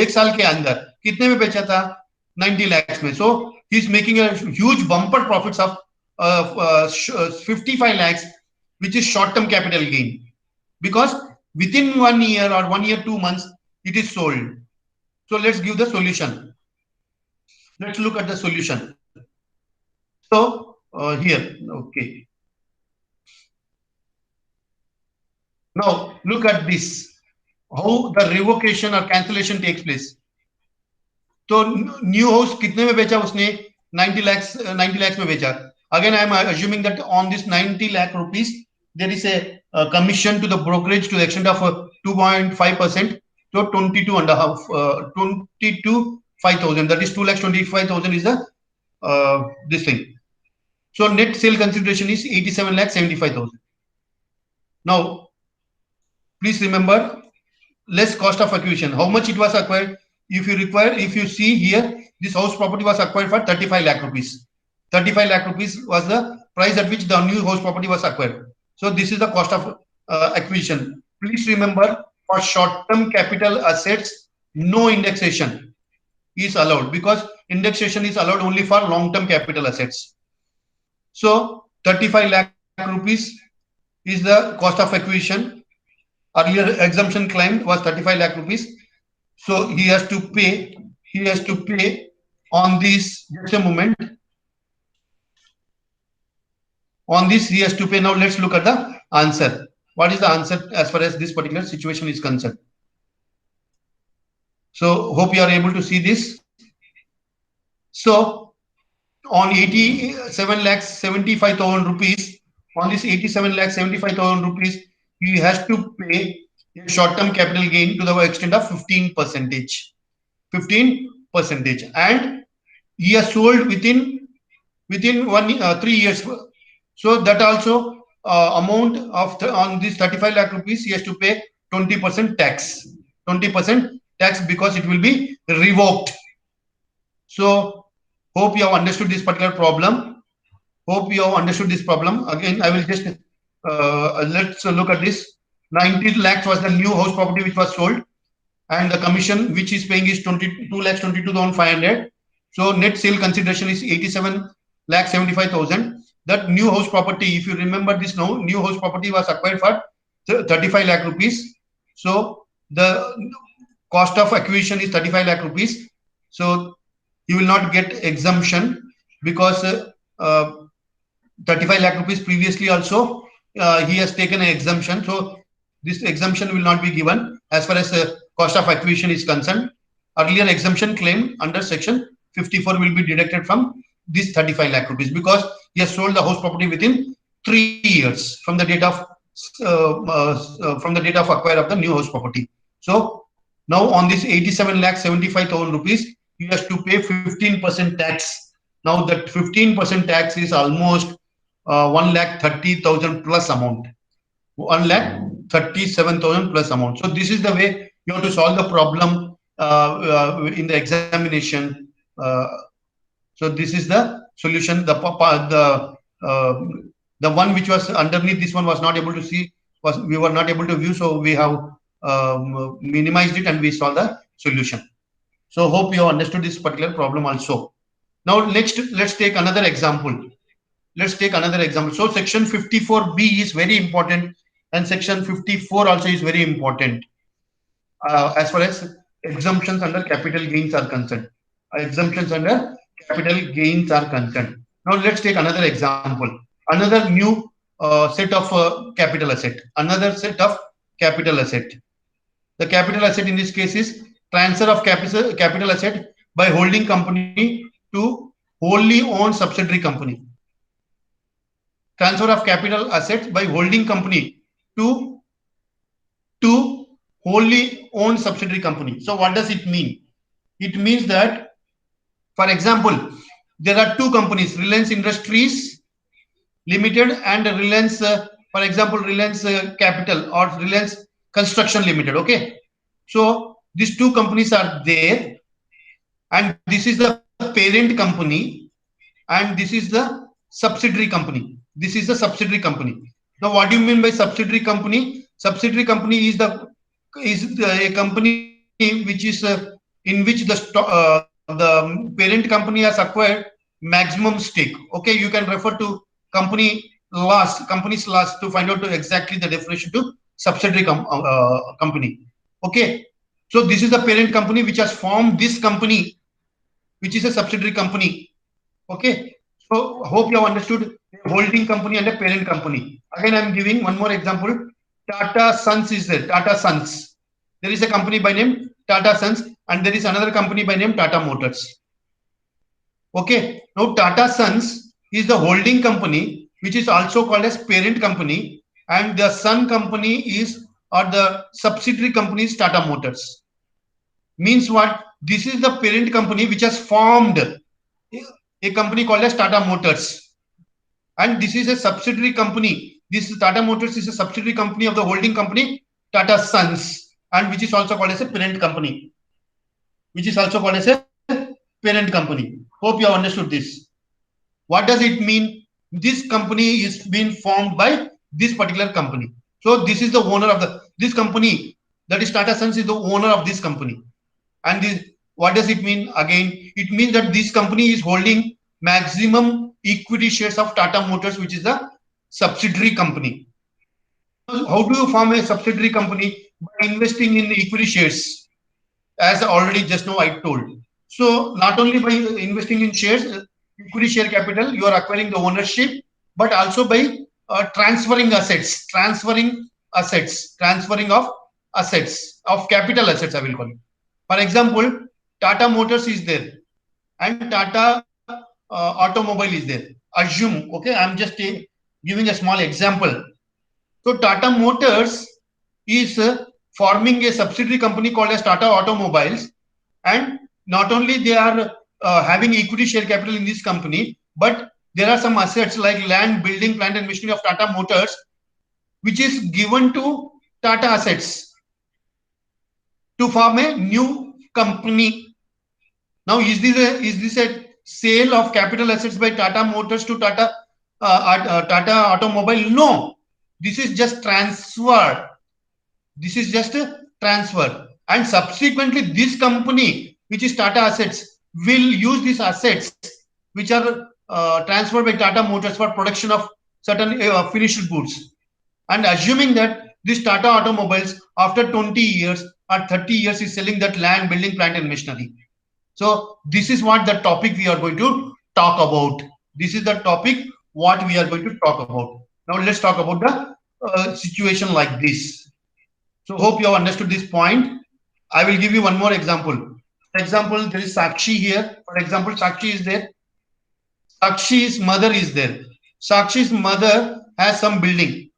एक साल के अंदर कितने में बेचा था? 90 lakhs में. So he is making a huge bumper profits of 55 lakhs, which is short-term capital gain, because within 1 year or 1 year 2 months it is sold. So let's give the solution. Let's look at the solution. So here, okay. Now look at this, how the revocation or cancellation takes place. तो new house कितने में बेचा उसने? 90 lakhs में बेचा. Again, I am assuming that on this 90 lakh rupees, there is a commission to the brokerage to the extent of 2.5%. So 22,500. That is 2,25,000 is the this thing. So net sale consideration is 87,75,000. Now, please remember, less cost of acquisition. How much it was acquired? If you see here, this house property was acquired for 35 lakh rupees. 35 lakh rupees was the price at which the new house property was acquired. So this is the cost of acquisition. Please remember, for short-term capital assets, no indexation is allowed, because indexation is allowed only for long-term capital assets. So 35 lakh rupees is the cost of acquisition. Earlier exemption claimed was 35 lakh rupees. So he has to pay on this, just a moment. On this he has to pay. Now let's look at the answer. What is the answer as far as this particular situation is concerned? So hope you are able to see this. So on 87,75,000 rupees, on this 87,75,000 rupees, he has to pay a short-term capital gain to the extent of 15%. 15%, and he has sold within 3 years. So that also amount of on this 35 lakh rupees, he has to pay 20% tax. 20% tax, because it will be revoked. So hope you have understood this particular problem. Hope you have understood this problem. Again, I will just let's look at this. 90 lakhs was the new house property which was sold, and the commission which is paying is 22,22,500. So net sale consideration is 87,75,000. That new house property, if you remember this now, new house property was acquired for 35 lakh rupees. So the cost of acquisition is 35 lakh rupees. So you will not get exemption, because 35 lakh rupees previously also he has taken an exemption. So this exemption will not be given as far as the cost of acquisition is concerned. Earlier exemption claim under section 54 will be deducted from this 35 lakh rupees, because he has sold the house property within 3 years from the date of acquire of the new house property. So now on this 87,75,000 rupees, he has to pay 15% tax. Now that 15% tax is almost 1,30,000 plus amount. 1,37,000 plus amount. So this is the way you have to solve the problem in the examination. So this is the solution. The one which was underneath this one was not able to see, was we were not able to view. So we have minimized it and we saw the solution. So hope you have understood this particular problem also. Now next, let's take another example. Let's take another example. So section 54B is very important, and section 54 also is very important as far as exemptions under capital gains are concerned. Exemptions under capital gains are concerned. Now let's take another example. Another new set of capital asset. Another set of capital asset. The capital asset in this case is transfer of capital asset by holding company to wholly owned subsidiary company. Transfer of capital assets by holding company to wholly owned subsidiary company. So what does it mean? It means that, for example, there are two companies, Reliance Industries Limited and Reliance, for example, Reliance Capital or Reliance Construction Limited. Okay, so these two companies are there, and this is the parent company, and this is the subsidiary company. This is the subsidiary company. Now, what do you mean by subsidiary company? Subsidiary company is a company which is in which the parent company has acquired maximum stake. Okay, you can refer to company's loss to find out exactly the definition to subsidiary company. Okay, so this is the parent company which has formed this company, which is a subsidiary company. Okay, so hope you have understood a holding company and a parent company. Again, I am giving one more example. Tata Sons is there. Tata Sons. There is a company by name Tata Sons, and there is another company by name Tata Motors. Okay, now Tata Sons is the holding company, which is also called as parent company, and the son company is, or the subsidiary company is Tata Motors. Means what? This is the parent company which has formed a company called as Tata Motors, and this is a subsidiary company. This Tata Motors is a subsidiary company of the holding company Tata Sons, and which is also called as a parent company. Which is also called as a parent company. Hope you have understood this. What does it mean? This company is being formed by this particular company. So this is the owner of this company. That is Tata Sons is the owner of this company. And this, what does it mean? Again, it means that this company is holding maximum equity shares of Tata Motors, which is a subsidiary company. How do you form a subsidiary company? By investing in equity shares, as already just now I told. So not only by investing in shares, equity share capital, you are acquiring the ownership, but also by transferring of capital assets, I will call it. For example, Tata Motors is there and Tata Automobile is there. Assume, okay, I'm just giving a small example. So Tata Motors is forming a subsidiary company called as Tata Automobiles, and not only they are having equity share capital in this company, but there are some assets like land, building, plant and machinery of Tata Motors, which is given to Tata Assets to form a new company. Now, is this a sale of capital assets by Tata Motors to Tata Automobile? No, this is just transfer. This is just a transfer, and subsequently this company, which is Tata Assets, will use these assets which are transferred by Tata Motors for production of certain finished goods. And assuming that this Tata Automobiles after 20 years or 30 years is selling that land, building, plant and machinery. So this is what the topic we are going to talk about. This is the topic what we are going to talk about. Now let's talk about the situation like this. So hope you have understood this point. I will give you one more example. For example, there is Sakshi here. For example, Sakshi is there. Sakshi's mother is there. Sakshi's mother has some building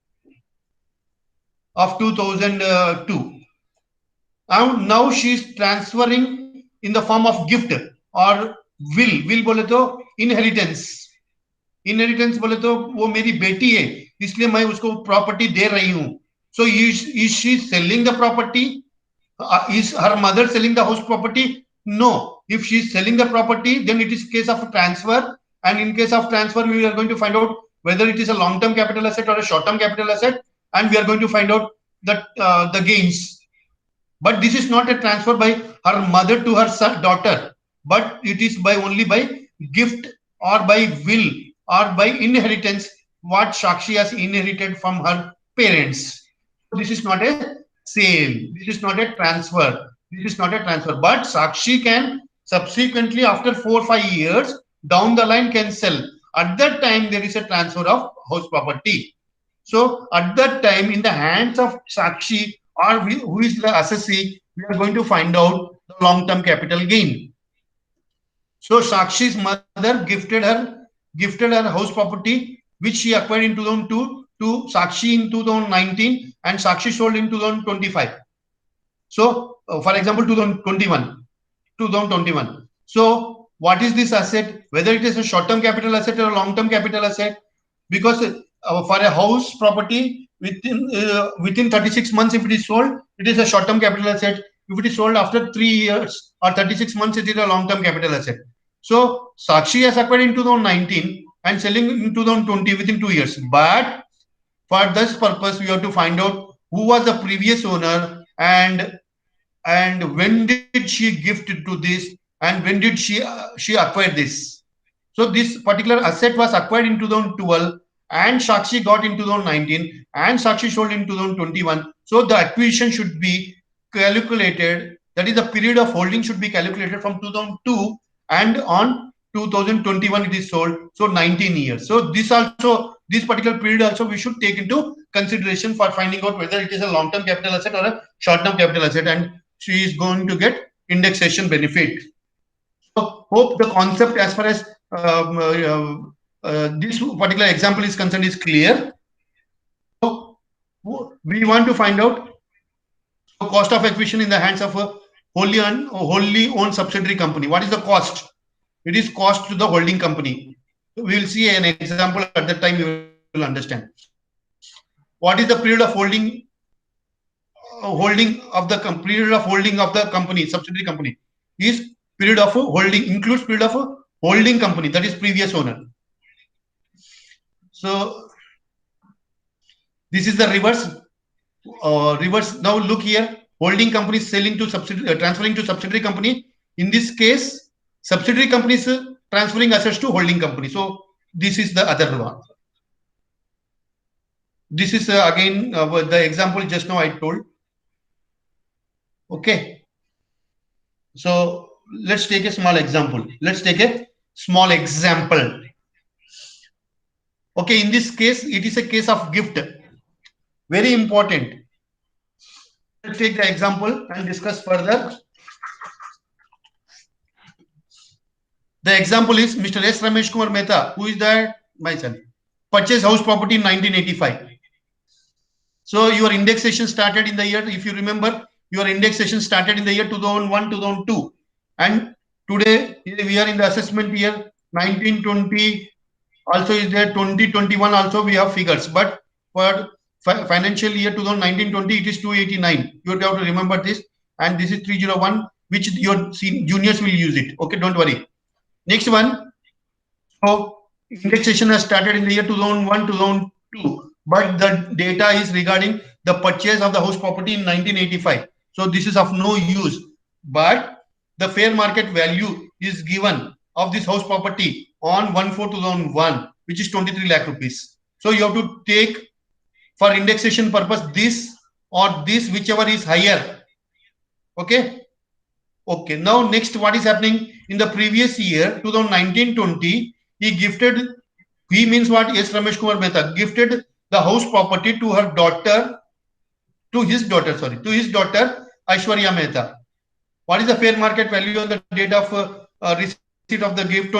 of 2002. Now she is transferring in the form of gift or will बोले तो inheritance बोले तो वो मेरी बेटी है इसलिए मैं उसको प्रॉपर्टी दे रही हूँ. So is she selling the property Is her mother selling the house property? No. If she is selling the property, then it is case of transfer. And in case of transfer, we are going to find out whether it is a long-term capital asset or a short-term capital asset, and we are going to find out that the gains. But this is not a transfer by her mother to her son, daughter, but it is by only by gift or by will or by inheritance what Sakshi has inherited from her parents. This is not a sale. This is not a transfer. This is not a transfer. But Sakshi can subsequently, after 4 or 5 years down the line, can sell. At that time, there is a transfer of house property. So at that time, in the hands of Sakshi or who is the assessee, we are going to find out the long-term capital gain. So Sakshi's mother gifted her house property which she acquired in 2002 to Sakshi in 2019 and Sakshi sold in 2025. So for example 2021. So what is this asset? Whether it is a short-term capital asset or a long-term capital asset? Because for a house property within 36 months, if it is sold, it is a short-term capital asset. If it is sold after 3 years or 36 months, it is a long-term capital asset. So Sakshi has acquired in 2019 and selling in 2020 within 2 years. But for this purpose, we have to find out who was the previous owner and when did she gift to this and when did she acquire this. So this particular asset was acquired in 2012 and Sakshi got in 2019 and Sakshi sold in 2021. So the acquisition should be calculated, that is the period of holding should be calculated from 2002 and on 2021 it is sold, so 19 years. So this particular period also we should take into consideration for finding out whether it is a long-term capital asset or a short-term capital asset, and she is going to get indexation benefit. So hope the concept as far as this particular example is concerned is clear. So we want to find out cost of acquisition in the hands of a wholly owned subsidiary company. What is the cost? It is cost to the holding company. We will see an example at that time. You will understand. What is the period of holding of the company, subsidiary company? Is period of holding includes period of holding company, that is previous owner. So this is the reverse. Now look here. Holding company selling to subsidiary, transferring to subsidiary company. In this case, subsidiary company is transferring assets to holding company. So this is the other one. This is again the example just now I told. Okay. So let's take a small example. Okay, in this case, it is a case of gift. Very important. Let's take the example and discuss further. The example is Mr. S. Ramesh Kumar Mehta, who is that? My son. Purchased house property in 1985. So your indexation started in the year, if you remember, your indexation started in the year 2001, 2002. And today we are in the assessment year 1920. Also is there 2021 also we have figures. But for financial year 2019-20, it is 289. You have to remember this. And this is 301, which your juniors will use it. Okay, don't worry. Next one. So indexation has started in the year 2001, 2002. But the data is regarding the purchase of the house property in 1985. So this is of no use. But the fair market value is given of this house property on 1/4/2001, which is 23 lakh rupees. So you have to take for indexation purpose this or this, whichever is higher. Okay. Okay. Now next, what is happening in the previous year 2019-20? He means what? S. Ramesh Kumar Mehta gifted the house property to her daughter, to his daughter Aishwarya Mehta. What is the fair market value on the date of receipt of the gift?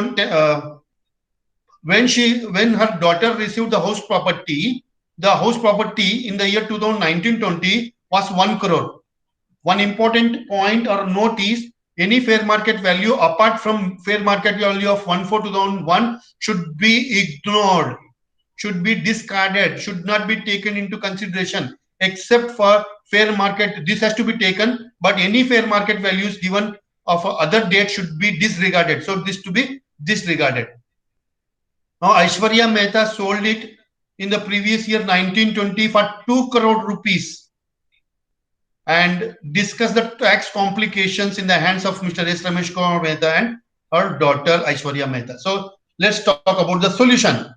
When her daughter received the house property in the year 2019-20 was 1 crore. One important point or note is any fair market value apart from fair market value of 1/4/2001 should be ignored, should be discarded, should not be taken into consideration. except for fair market. This has to be taken, but any fair market values given of other date should be disregarded. So this to be disregarded. Now Aishwarya Mehta sold it in the previous year 1920 for 2 crore rupees and discuss the tax complications in the hands of Mr. S. Ramesh Kumar Mehta and her daughter Aishwarya Mehta. So let's talk about the solution.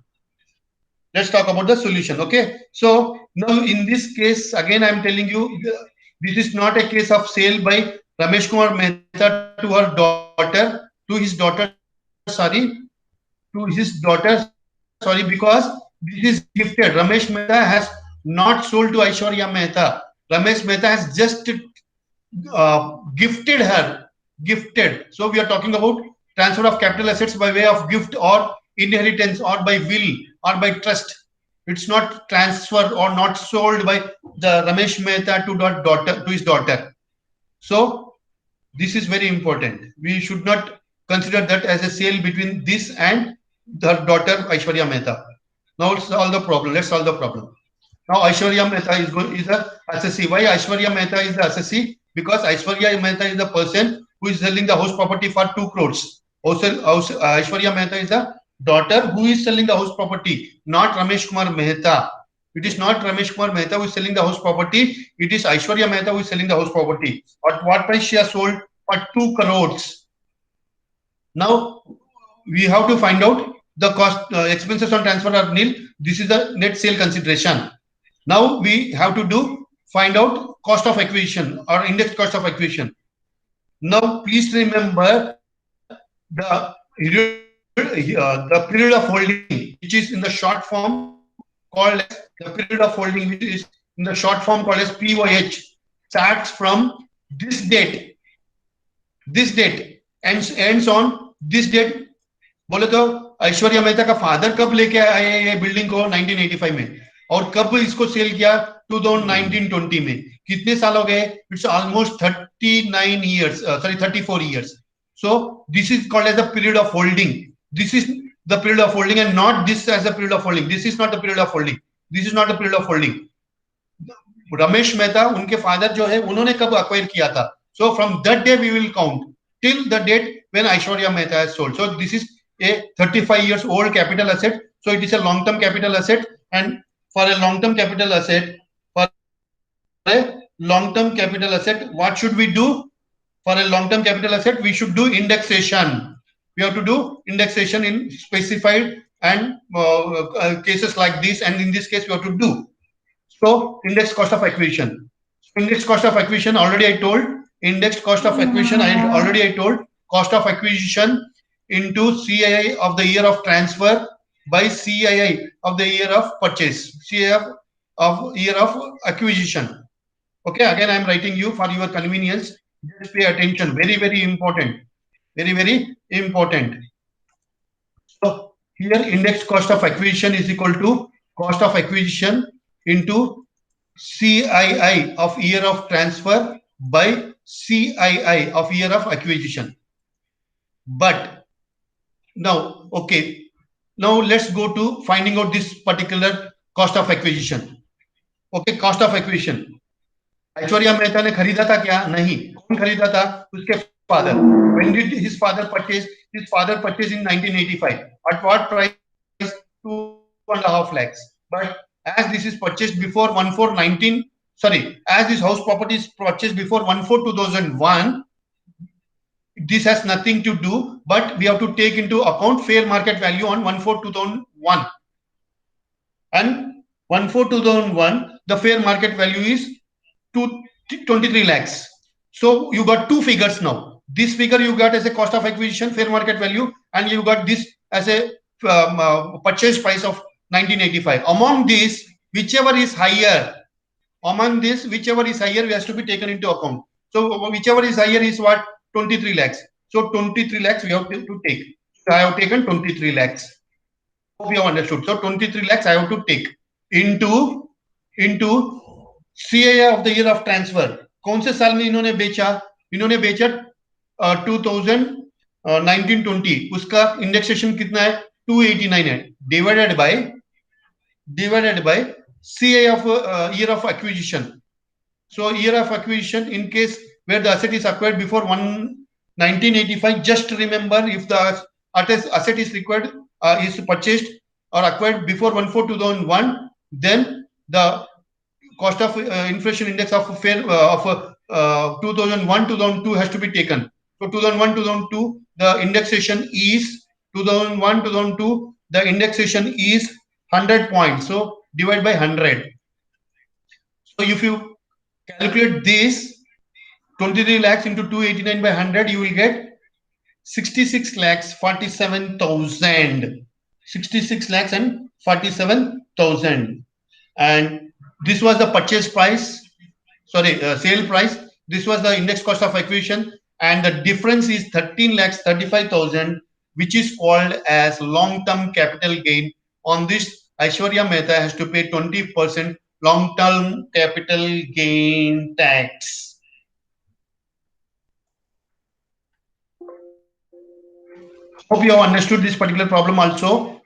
Let's talk about the solution. Okay. So now in this case, again, I'm telling you, this is not a case of sale by Ramesh Kumar Mehta to her daughter, to his daughter, because this is gifted. Ramesh Mehta has not sold to Aishwarya Mehta. Ramesh Mehta has just gifted her. Gifted. So we are talking about transfer of capital assets by way of gift or inheritance or by will or by trust. It's not transfer or not sold by the Ramesh Mehta to his daughter. So this is very important. We should not consider that as a sale between this and the daughter Aishwarya Mehta. Now let's solve the problem. Let's solve the problem. Now Aishwarya Mehta is a assessee. Why Aishwarya Mehta is the assessee? Because Aishwarya Mehta is the person who is selling the house property for 2 crores. Aishwarya Mehta is the daughter who is selling the house property, not Ramesh Kumar Mehta. It is not Ramesh Kumar Mehta who is selling the house property. It is Aishwarya Mehta who is selling the house property. At what price she has sold? For 2 crores. Now we have to find out the cost, expenses on transfer are nil. This is the net sale consideration. Now we have to find out cost of acquisition or index cost of acquisition. Now please remember the period of holding, which is in the short form called as the period of holding, which is in the short form called as POH, starts from this date and ends on this date. बोले तो ऐश्वर्या मेहता का father कब लेके आए ये building को 1985 में और कब इसको सेल किया 1920 में. कितने साल हो गए? It's almost 39 years, 34 years. So this is called as the period of holding. This is the period of holding and not this as a period of holding. This is not the period of holding. This is not the period of holding. Ramesh Mehta उनके father जो है उन्होंने कब acquire किया था? So from that day we will count till the date when Aishwarya Mehta has sold. So this is a 35 years old capital asset. So it is a long term capital asset, and for a long term capital asset, what should we do? For a long term capital asset, we should do indexation. We have to do indexation in specified and cases like this, and in this case we have to do. So index cost of acquisition. Index cost of acquisition already I told. Index cost of acquisition I told. Cost of acquisition into CII of the year of transfer by CII of the year of purchase. CII of year of acquisition. Okay, again I am writing you for your convenience. Just pay attention. Very, very important. Very, very important. So here index cost of acquisition is equal to cost of acquisition into CII of year of transfer by CII of year of acquisition. But now, okay, now let's go to finding out this particular cost of acquisition. Okay, cost of acquisition. Aishwarya Mehta ने खरीदा था क्या? नहीं. कौन खरीदा था? उसके father. When did his father purchase? His father purchased in 1985. At what price? 2.5 lakhs. But as this is purchased before 1/4/19, as this house property is purchased before 1/4/2001, this has nothing to do, but we have to take into account fair market value on 1/4/2001. And 1/4/2001, the fair market value is 23 lakhs. So you got two figures now. This figure you got as a cost of acquisition, fair market value, and you got this as a purchase price of 1985. Among these, whichever is higher, has to be taken into account. So whichever is higher is what? 23 lakhs. So 23 lakhs we have to take. So I have taken 23 lakhs. Hope you have understood. So 23 lakhs I have to take into CII of the year of transfer. कौन से साल में इन्होंने बेचा? इन्होंने बेचा 1920. उसका indexation कितना है? 289 है. Divided by CA of year of acquisition. So year of acquisition, in case where the asset is acquired before 1985, just remember if the asset is required is purchased or acquired before 1/4/2001, then the cost of inflation index of 2001-2002 has to be taken. So 2001-2002 the indexation is 2001-2002 the indexation is 100 points. So divide by 100. So if you calculate this 23 lakhs into 289 by 100, you will get 66 lakhs 47,000. 66 lakhs and 47,000. And this was the purchase price, sale price. This was the index cost of acquisition, and the difference is 13 lakhs 35,000, which is called as long-term capital gain. On this, Aishwarya Mehta has to pay 20% long-term capital gain tax. Hope you have understood this particular problem also.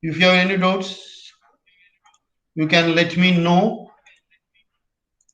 If you have any doubts, you can let me know.